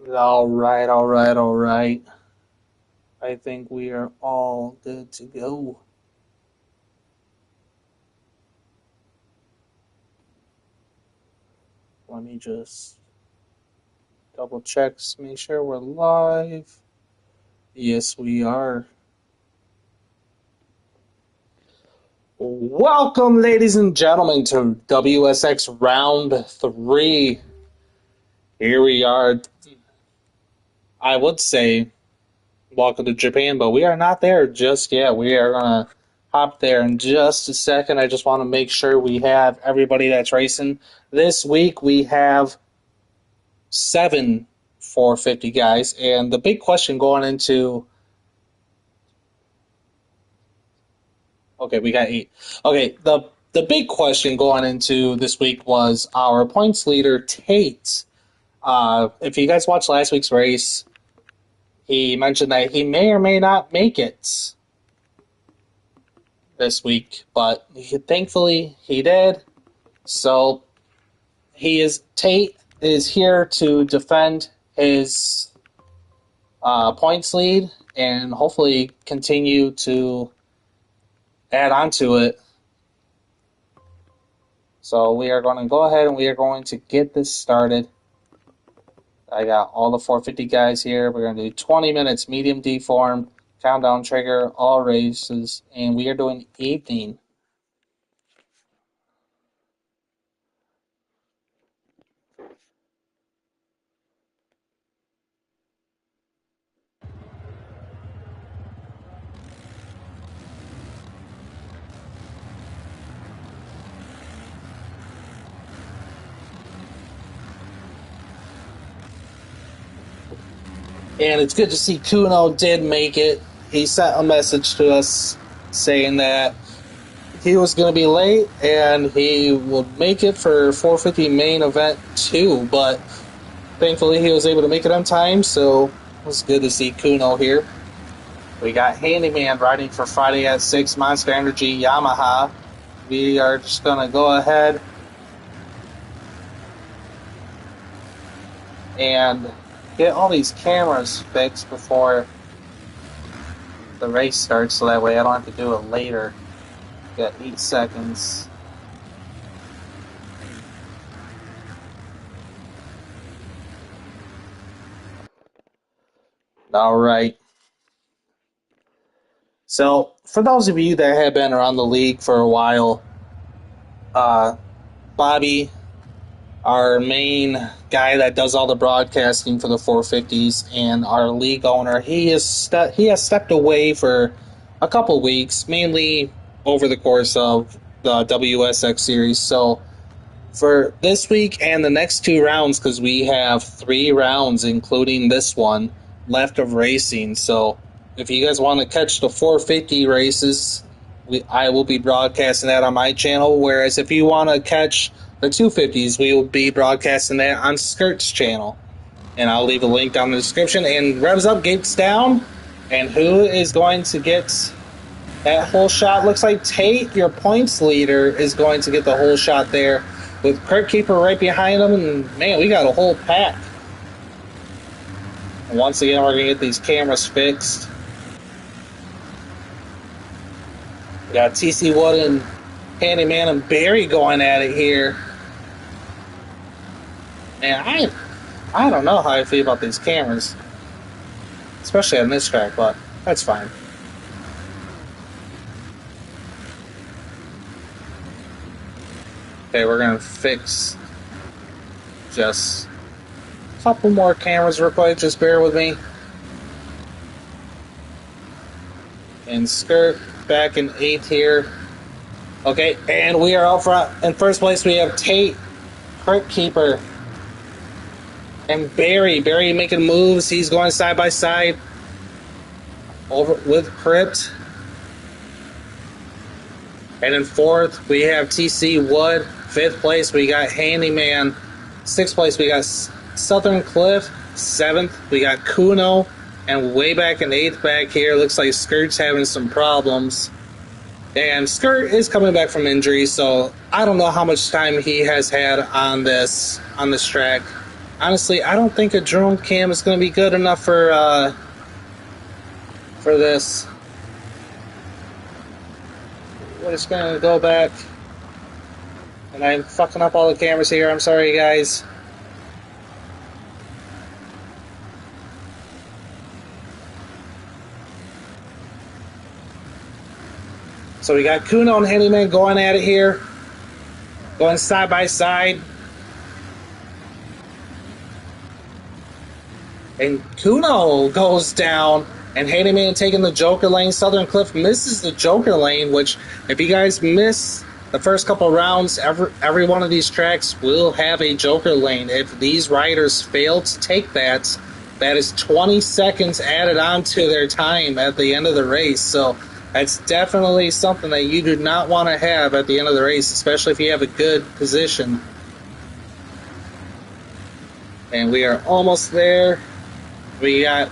All right, all right, all right. I think we are all good to go. Let me just double check, make sure we're live. Yes, we are. Welcome, ladies and gentlemen, to WSX Round 3. Here we are. I would say welcome to Japan, but we are not there just yet. We are going to hop there in just a second. I just want to make sure we have everybody that's racing. This week we have 7 450 guys, and the big question going into we got 8. Okay, the big question going into this week was our points leader Tate. If you guys watched last week's race, he mentioned that he may or may not make it this week, but thankfully he did. So Tate is here to defend his points lead and hopefully continue to add on to it. So we are going to go ahead and we are going to get this started. I got all the 450 guys here. We're going to do 20 minutes medium D form, countdown trigger, all races, and we are doing evening. And it's good to see Kuno did make it. He sent a message to us saying that he was going to be late and he would make it for 450 main event too, but thankfully he was able to make it on time, so it was good to see Kuno here. We got Handyman riding for Friday at 6, Monster Energy Yamaha. We are just going to go ahead and get all these cameras fixed before the race starts, so that way I don't have to do it later. Got 8 seconds. All right. So, for those of you that have been around the league for a while, Bobby, our main guy that does all the broadcasting for the 450s, and our league owner, he has stepped away for a couple weeks, mainly over the course of the WSX series. So for this week and the next 2 rounds, because we have 3 rounds, including this one, left of racing. So if you guys want to catch the 450 races, I will be broadcasting that on my channel. Whereas if you want to catch the 250s, we will be broadcasting that on Skirt's channel. And I'll leave a link down in the description. And revs up, gates down. And who is going to get that whole shot? Looks like Tate, your points leader, is going to get the whole shot there, with Kurt Keeper right behind him. And man, we got a whole pack. And once again, we're going to get these cameras fixed. We got TC Wood and Handyman and Barry going at it here. Man, I don't know how I feel about these cameras, especially on this track, but that's fine. Okay, we're going to fix just a couple more cameras real quick. Just bear with me. And Skirt back in 8th here. Okay, and we are out front. In first place, we have Tate, Kurt Keeper, and Barry. Barry making moves. He's going side by side over with Crypt. And in 4th, we have TC Wood. 5th place, we got Handyman. 6th place, we got Southern Cliff. 7th, we got Kuno. And way back in 8th back here, looks like Skirt's having some problems. And Skirt is coming back from injury, so I don't know how much time he has had on this track. honestly, I don't think a drone cam is going to be good enough for this. We're just going to go back. And I'm fucking up all the cameras here. I'm sorry, guys. So we got Kuno and Handyman going at it here. Going side by side. And Kuno goes down. And Handyman taking the Joker lane. Southern Cliff misses the Joker lane, which, if you guys miss the first couple rounds, every one of these tracks will have a Joker lane. If these riders fail to take that, that is 20 seconds added on to their time at the end of the race. So that's definitely something that you do not want to have at the end of the race, especially if you have a good position. And we are almost there. We got,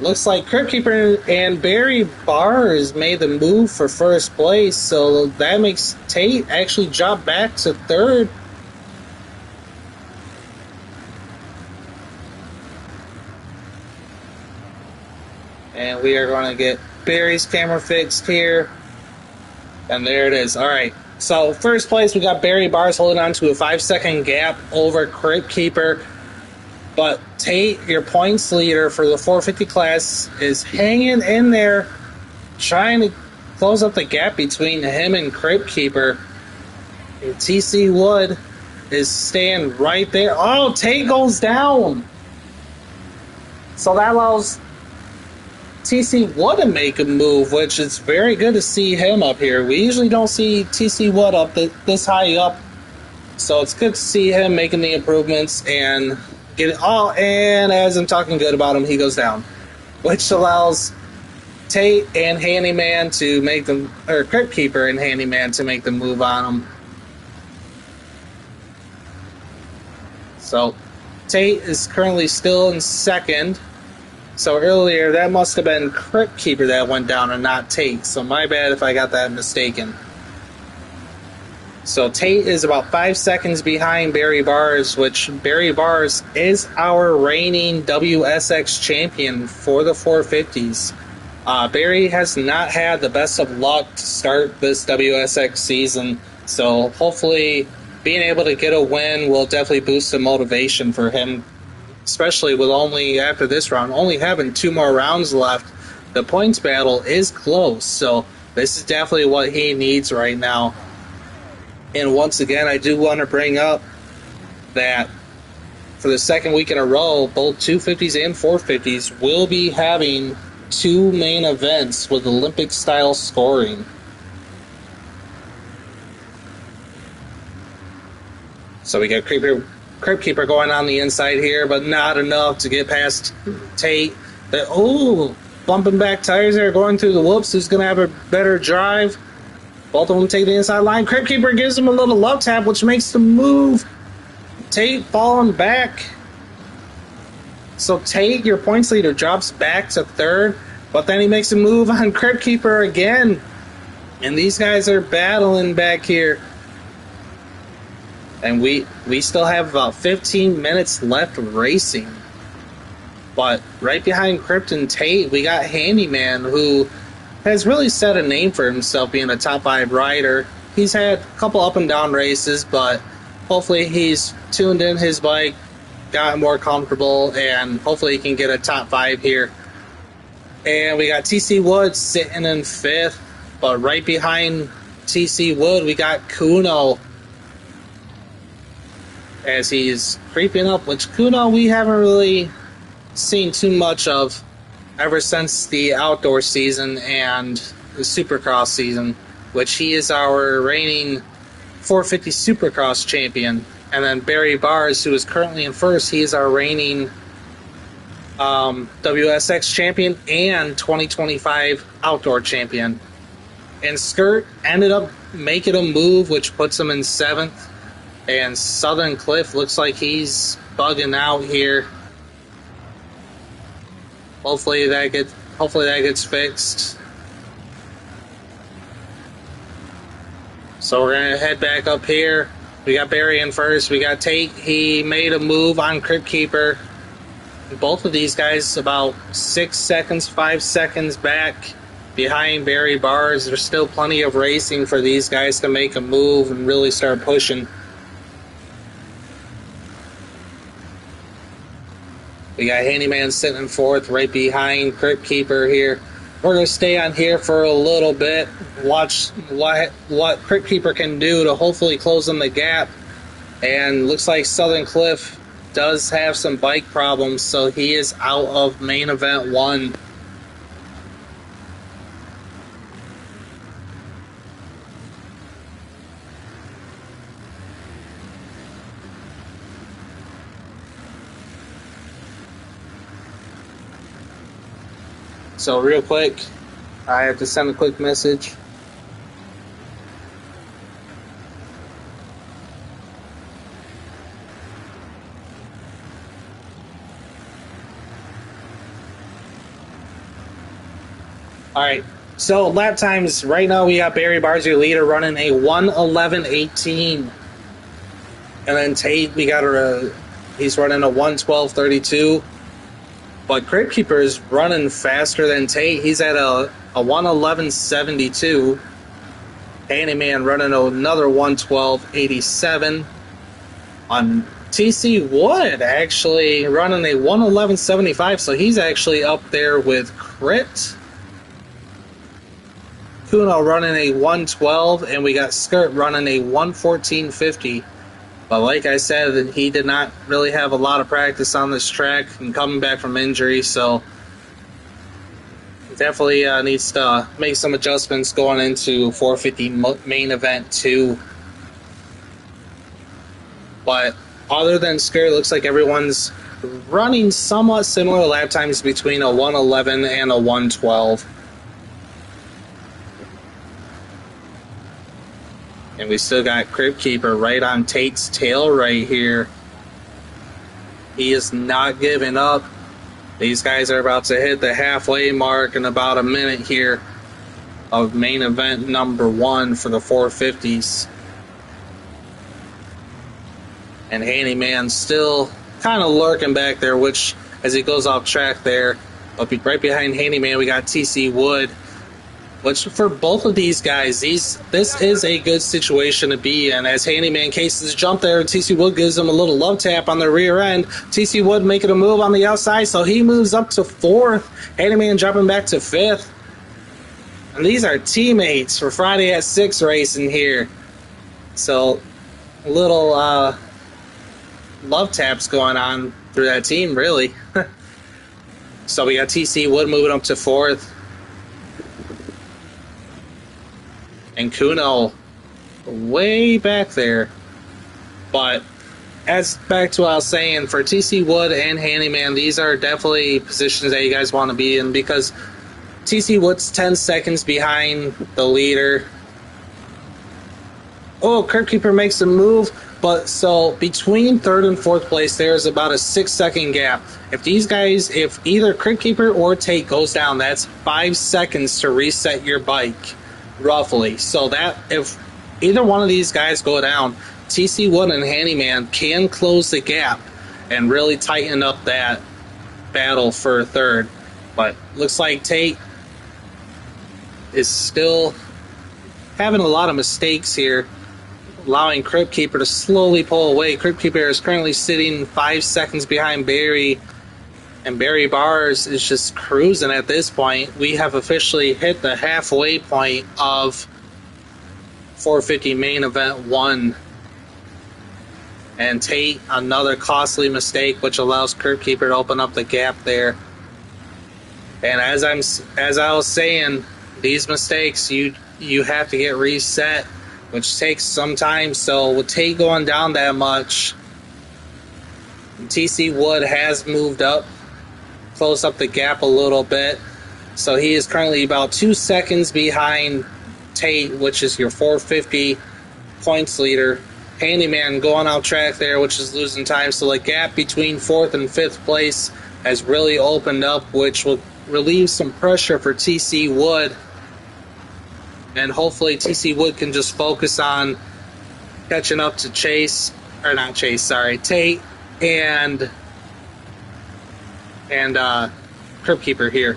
looks like Crypt Keeper and Barry Bars made the move for first place, so that makes Tate actually drop back to third. And we are going to get Barry's camera fixed here. And there it is. All right. So first place, we got Barry Bars holding on to a 5-second gap over Crypt Keeper. But Tate, your points leader for the 450 class, is hanging in there, trying to close up the gap between him and Crypt Keeper. And TC Wood is staying right there. Oh, Tate goes down. So that allows TC Wood to make a move, which is very good to see him up here. We usually don't see TC Wood up this high up. So it's good to see him making the improvements and get it. Oh, and as I'm talking good about him, he goes down, which allows Tate and Handyman to make them, or Crypt Keeper and Handyman to make the move on him. So Tate is currently still in second. So earlier that must have been Crypt Keeper that went down and not Tate. So my bad if I got that mistaken. So Tate is about 5 seconds behind Barry Bars, which Barry Bars is our reigning WSX champion for the 450s. Barry has not had the best of luck to start this WSX season, so hopefully being able to get a win will definitely boost the motivation for him, especially with only, after this round, only having 2 more rounds left. The points battle is close, so this is definitely what he needs right now. And once again, I do want to bring up that for the second week in a row, both 250s and 450s will be having 2 main events with Olympic-style scoring. So we got Crypt Keeper going on the inside here, but not enough to get past Tate. Bumping back tires there, going through the whoops. Who's going to have a better drive? Both of them take the inside line. Crypt Keeper gives him a little love tap, which makes the move. Tate falling back. So Tate, your points leader, drops back to third, but then he makes a move on Crypt Keeper again. And these guys are battling back here. And we still have about 15 minutes left racing. But right behind Crypt and Tate, we got Handyman, who has really set a name for himself being a top 5 rider. He's had a couple up and down races, but hopefully he's tuned in his bike, gotten more comfortable, and hopefully he can get a top 5 here. And we got TC Wood sitting in 5th, but right behind TC Wood, we got Kuno as he's creeping up, which Kuno we haven't really seen too much of ever since the outdoor season and the Supercross season, which he is our reigning 450 Supercross champion. And then Barry Bars, who is currently in first, he is our reigning WSX champion and 2025 outdoor champion. And Skirt ended up making a move, which puts him in 7th. And Southern Cliff looks like he's bugging out here. Hopefully that gets fixed. So we're gonna head back up here. We got Barry in first. We got Tate. He made a move on Crypt Keeper. Both of these guys about 6 seconds, 5 seconds back behind Barry Bars. There's still plenty of racing for these guys to make a move and really start pushing. We got Handyman sitting in fourth right behind Crypt Keeper here. We're going to stay on here for a little bit, watch what Crypt Keeper can do to hopefully close them the gap. And looks like Southern Cliff does have some bike problems, so he is out of main event 1. So real quick, I have to send a quick message. Alright, so lap times, right now we got Barry Bars, your leader, running a 1:11.18. And then Tate, he's running a 1:12.32. But Crypt Keeper is running faster than Tate. He's at a 1:11.72. Handyman running another 1:12.87. On TC Wood actually running a 1:11.75, so he's actually up there with Crypt. Kuno running a 1:12, and we got Skirt running a 1:14.50. But like I said, he did not really have a lot of practice on this track and coming back from injury, so definitely needs to make some adjustments going into 450 main event 2. But other than Skirt, looks like everyone's running somewhat similar lap times between a 1:11 and a 1:12. And we still got Crypt Keeper right on Tate's tail right here. He is not giving up. These guys are about to hit the halfway mark in about a minute here of main event number 1 for the 450s. And Handyman still kind of lurking back there, which as he goes off track there. But right behind Handyman, we got TC Wood. Which for both of these guys, this is a good situation to be in. As Handyman cases jump there, TC Wood gives him a little love tap on the rear end. TC Wood making a move on the outside, so he moves up to 4th. Handyman jumping back to 5th. And these are teammates for Friday at 6 racing here. So a little love taps going on through that team, really. So we got TC Wood moving up to 4th. And Kuno way back there. But as back to what I was saying, for TC Wood and Handyman, these are definitely positions that you guys want to be in, because TC Wood's 10 seconds behind the leader. Oh, Crypt Keeper makes a move, but so between 3rd and 4th place, there's about a 6-second gap. If either Crypt Keeper or Tate goes down, that's 5 seconds to reset your bike. Roughly. So that if either one of these guys go down, TC Wood and Handyman can close the gap and really tighten up that battle for 3rd. But looks like Tate is still having a lot of mistakes here, allowing Crypt Keeper to slowly pull away. Crypt Keeper is currently sitting 5 seconds behind Barry, and Barry Bars is just cruising at this point. We have officially hit the halfway point of 450 main event 1. And Tate, another costly mistake, which allows Crypt Keeper to open up the gap there. And as I was saying, these mistakes you have to get reset, which takes some time. So with Tate going down that much, TC Wood has moved up, close up the gap a little bit. So he is currently about 2 seconds behind Tate, which is your 450 points leader. Handyman going out track there, which is losing time. So the gap between 4th and 5th place has really opened up, which will relieve some pressure for TC Wood. And hopefully TC Wood can just focus on catching up to Chase, or not Chase, sorry, Tate and Crypt Keeper here.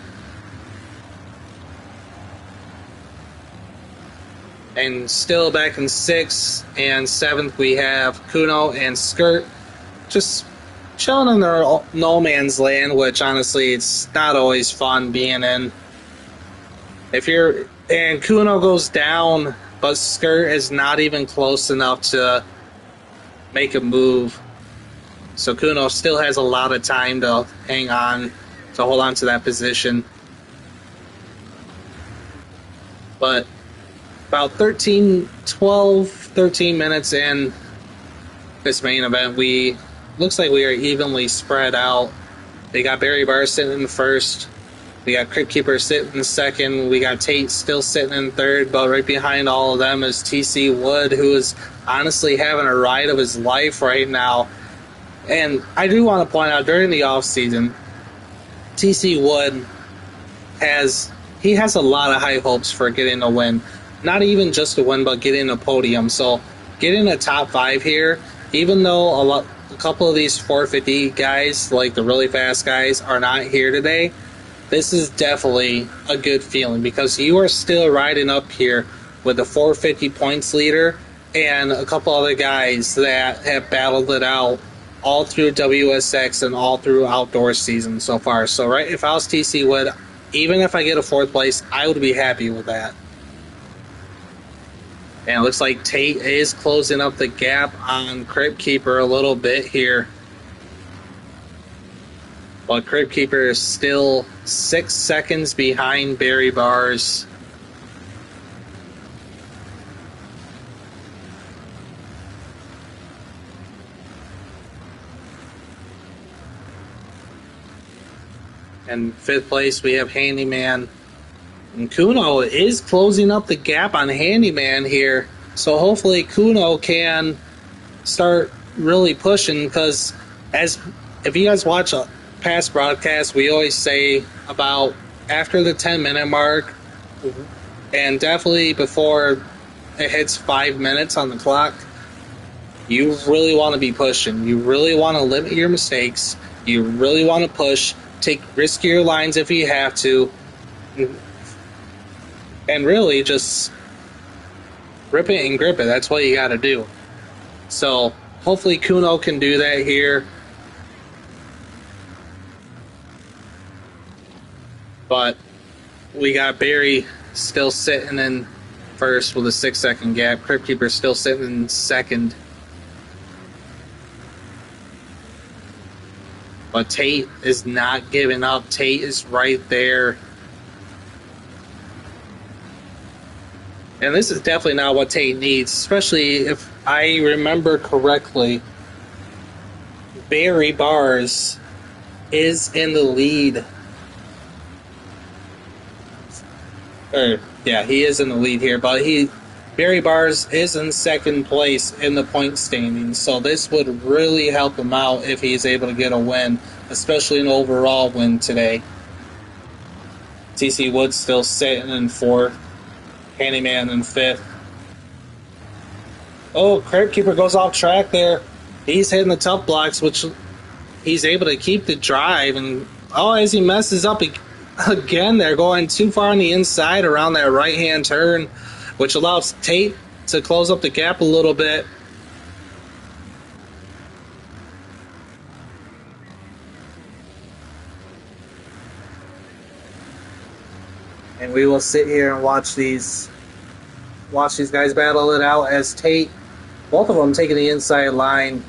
And still back in 6th and 7th, we have Kuno and Skirt just chilling in their no man's land, which honestly, it's not always fun being in. And Kuno goes down, but Skirt is not even close enough to make a move. So Kuno still has a lot of time to hang on, to hold on to that position. But about 13 minutes in this main event, looks like we are evenly spread out. They got Barry Barr sitting in first. We got Crypt Keeper sitting in second. We got Tate still sitting in third, but right behind all of them is TC Wood, who is honestly having a ride of his life right now. And I do want to point out, during the offseason, TC Wood has a lot of high hopes for getting a win. Not even just a win, but getting a podium. So getting a top 5 here, even though a couple of these 450 guys, like the really fast guys, are not here today, this is definitely a good feeling, because you are still riding up here with the 450 points leader and a couple other guys that have battled it out all through WSX and all through outdoor season so far. So right, if I was TC Wood, even if I get a 4th place, I would be happy with that. And it looks like Tate is closing up the gap on Crypt Keeper a little bit here. But Crypt Keeper is still 6 seconds behind Barry Bars. And 5th place, we have Handyman. And Kuno is closing up the gap on Handyman here. So hopefully Kuno can start really pushing, because if you guys watch a past broadcast, we always say about after the 10-minute mark, and definitely before it hits 5 minutes on the clock, you really want to be pushing. You really want to limit your mistakes. You really want to push. Take riskier lines if you have to. And really just rip it and grip it. That's what you got to do. So hopefully Kuno can do that here. But we got Barry still sitting in first with a 6-second gap. Crypt Keeper still sitting in second. But Tate is not giving up. Tate is right there. And this is definitely not what Tate needs, especially if I remember correctly. Barry Bars is in the lead. He is in the lead here, but Barry Bars is in second place in the point standings, so this would really help him out if he's able to get a win, especially an overall win today. TC Wood's still sitting in 4th, Handyman in 5th. Oh, Crypt Keeper goes off track there. He's hitting the tough blocks, which he's able to keep the drive, and as he messes up again, they're going too far on the inside around that right-hand turn, which allows Tate to close up the gap a little bit. And we will sit here and watch these guys battle it out as Tate, both of them taking the inside line.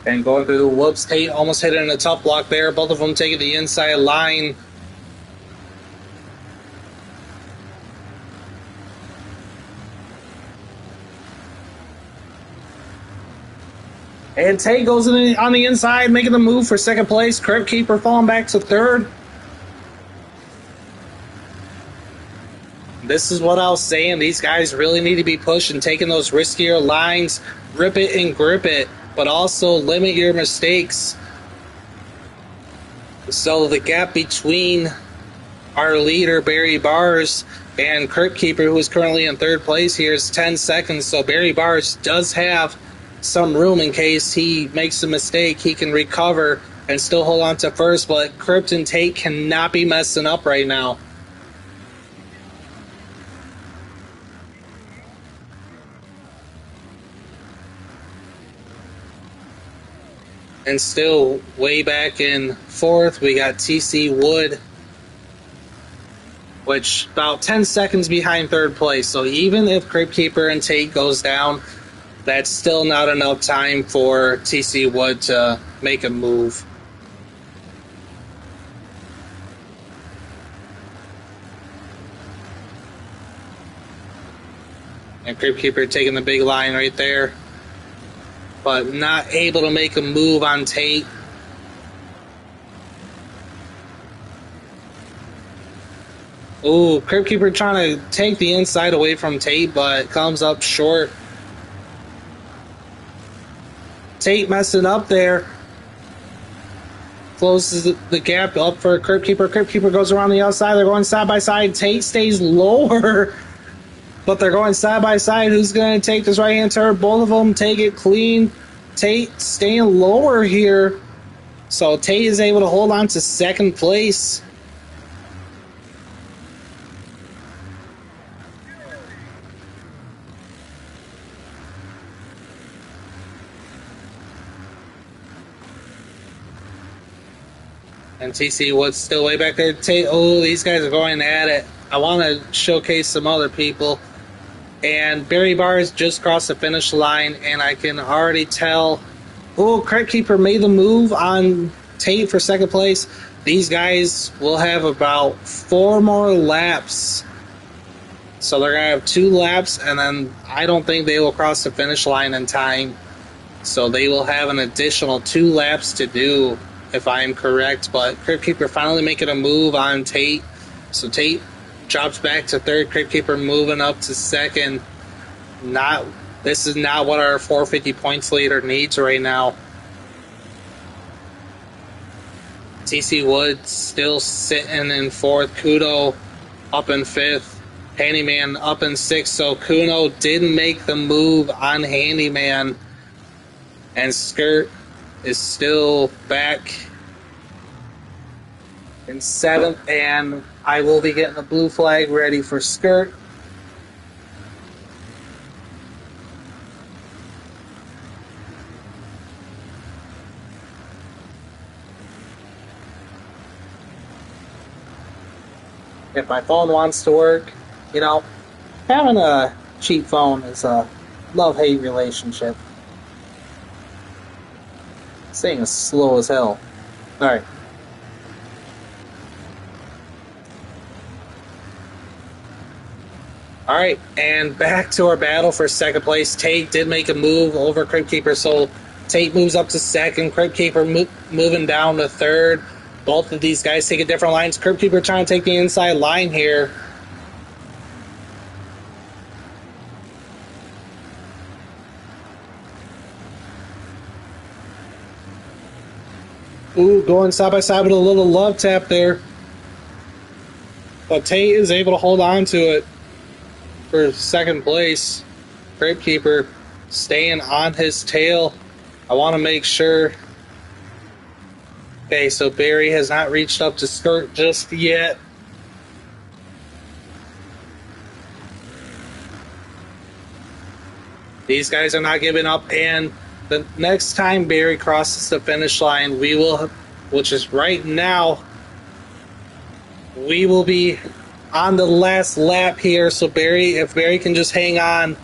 And going through the whoops, Tate almost hit it in a tough block there. Both of them taking the inside line. And Tate goes on the inside, making the move for second place. Crypt Keeper falling back to third. This is what I was saying. These guys really need to be pushing, taking those riskier lines, rip it and grip it, but also limit your mistakes. So the gap between our leader, Barry Bars, and Crypt Keeper, who is currently in third place here, is 10 seconds. So Barry Bars does have some room in case he makes a mistake. He can recover and still hold on to first, but Crypt and Tate cannot be messing up right now. And still way back in fourth, we got TC Wood, which about 10 seconds behind third place. So even if Crypt Keeper and Tate goes down, that's still not enough time for TC Wood to make a move. And Crypt Keeper taking the big line right there, but not able to make a move on Tate. Ooh, Crypt Keeper trying to take the inside away from Tate, but comes up short. Tate messing up there. Closes the gap up for Crypt Keeper. Crypt Keeper goes around the outside. They're going side by side. Tate stays lower, but they're going side by side. Who's going to take this right-hand turn? Both of them take it clean. Tate staying lower here. So Tate is able to hold on to second place. And TC Wood's still way back there. Oh, these guys are going at it. I want to showcase some other people. And Barry Bars just crossed the finish line, and I can already tell. Oh, Crypt Keeper made the move on Tate for second place. These guys will have about 4 more laps. So they're going to have 2 laps, and then I don't think they will cross the finish line in time. So they will have an additional 2 laps to do, if I am correct. But Crypt Keeper finally making a move on Tate. So Tate drops back to third. Crypt Keeper moving up to second. This is not what our 450 points leader needs right now. TC Wood still sitting in fourth. Kudo up in fifth. Handyman up in sixth. So Kuno didn't make the move on Handyman. And Skirt is still back in seventh, and I will be getting a blue flag ready for Skirt. If my phone wants to work, having a cheap phone is a love-hate relationship. This thing is slow as hell. Alright. Alright, and back to our battle for second place. Tate did make a move over Crypt Keeper, so Tate moves up to second. Crypt Keeper moving down to third. Both of these guys taking different lines. Crypt Keeper trying to take the inside line here. Ooh, going side by side with a little love tap there. But Tate is able to hold on to it for second place. Crypt Keeper staying on his tail. I want to make sure. Okay, so Barry has not reached up to Skirt just yet. These guys are not giving up, and the next time Barry crosses the finish line, we will, which is right now, we will be on the last lap here. So Barry, if Barry can just hang on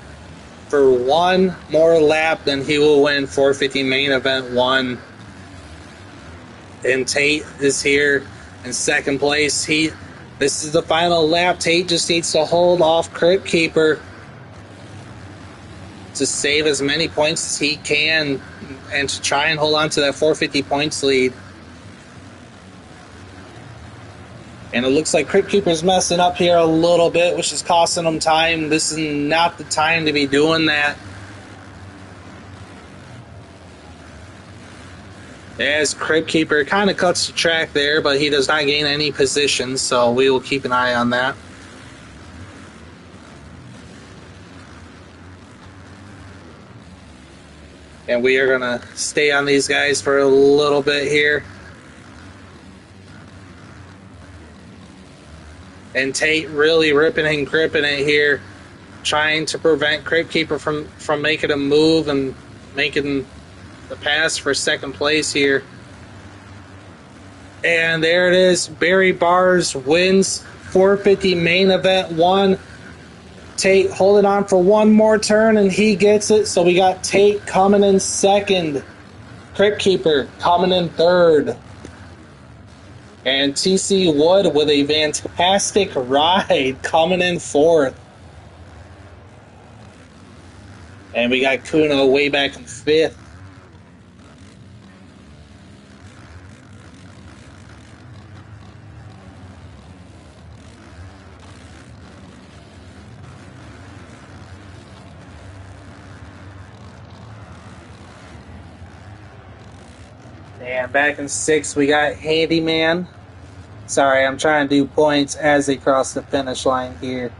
for one more lap, then he will win 450 main event 1. And Tate is here in second place. This is the final lap. Tate just needs to hold off Crypt Keeper to save as many points as he can and to try and hold on to that 450 points lead. And it looks like Crypt Keeper's messing up here a little bit, which is costing him time. This is not the time to be doing that. As Crypt Keeper kind of cuts the track there, but he does not gain any positions, so we will keep an eye on that. And we are going to stay on these guys for a little bit here. And Tate really ripping and gripping it here, trying to prevent Crypt Keeper from making a move and making the pass for second place here. And there it is. Barry Bars wins 450 main event 1. Tate holding on for one more turn, and he gets it. So we got Tate coming in second. Crypt Keeper coming in third. And TC Wood with a fantastic ride coming in fourth. And we got Kuno way back in fifth. And back in sixth, we got Handyman. Sorry, I'm trying to do points as they cross the finish line here.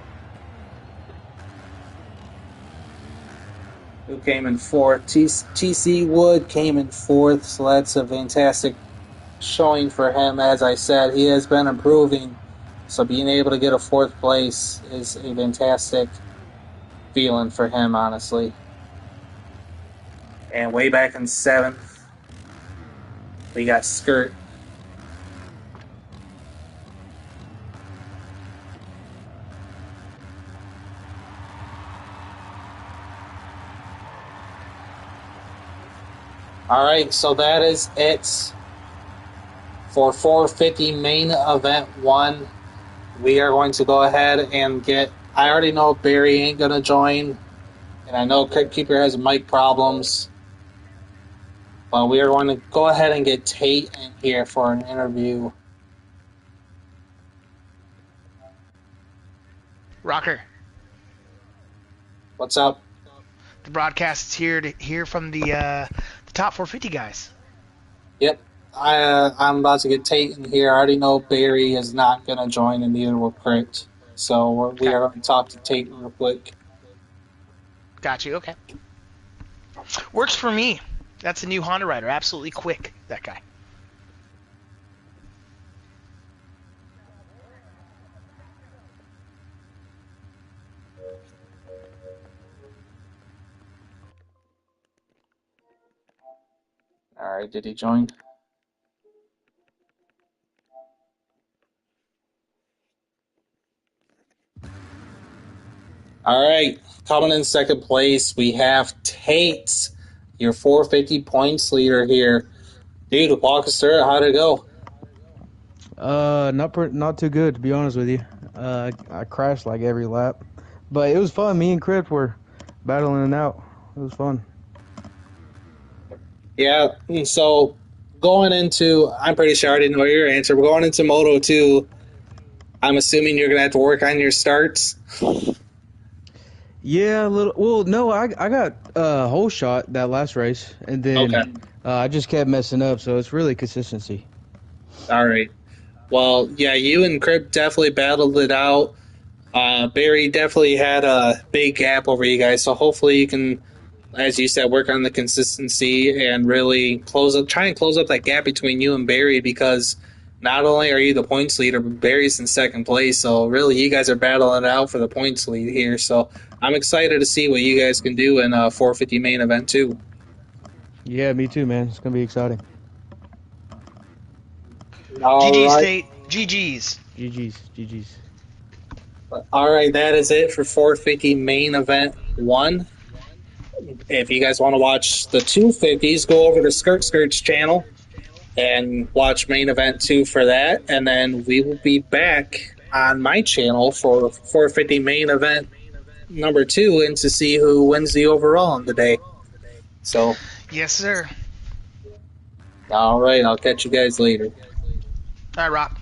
Who came in fourth? TC Wood came in fourth, so that's a fantastic showing for him. As I said, he has been improving, so being able to get a fourth place is a fantastic feeling for him, honestly. And way back in seventh, we got Skirt. All right, so that is it for 450 main event 1. We are going to go ahead and get... I already know Barry ain't going to join, and I know Crypt Keeper has mic problems, but we are going to go ahead and get Tate in here for an interview. Rocker. What's up? The broadcast is here to hear from the top 450 guys. Yep. I'm about to get Tate in here. I already know Barry is not going to join, and neither will Crypt. So we are going to talk to Tate real quick. Got you. Okay. Works for me. That's a new Honda rider. Absolutely quick, that guy. All right, did he join? All right, coming in second place, we have Tate, your 450 points leader here. Dude, walk us through it. How'd it go? Not too good, to be honest with you. I crashed like every lap, but it was fun. Me and Crypt were battling it out. It was fun. Yeah, so going into, I'm pretty sure I already know your answer. We're going into Moto 2. I'm assuming you're going to have to work on your starts. Yeah, a little. Well, no, I got a whole shot that last race, and then I just kept messing up. So it's really consistency. All right. Well, yeah, you and Crypt definitely battled it out. Barry definitely had a big gap over you guys, so hopefully you can, as you said, work on the consistency and really try and close up that gap between you and Barry, because not only are you the points leader, but Barry's in second place, so really you guys are battling it out for the points lead here. So I'm excited to see what you guys can do in 450 main event 2. Yeah, me too, man. It's gonna be exciting. GG State. GG's. GG's. All right, that is it for 450 main event 1. If you guys want to watch the 250s, go over to Skirt's channel and watch main event 2 for that. And then we will be back on my channel for 450 main event number 2 and to see who wins the overall on the day. So, yes, sir. All right, I'll catch you guys later. All right, Rock.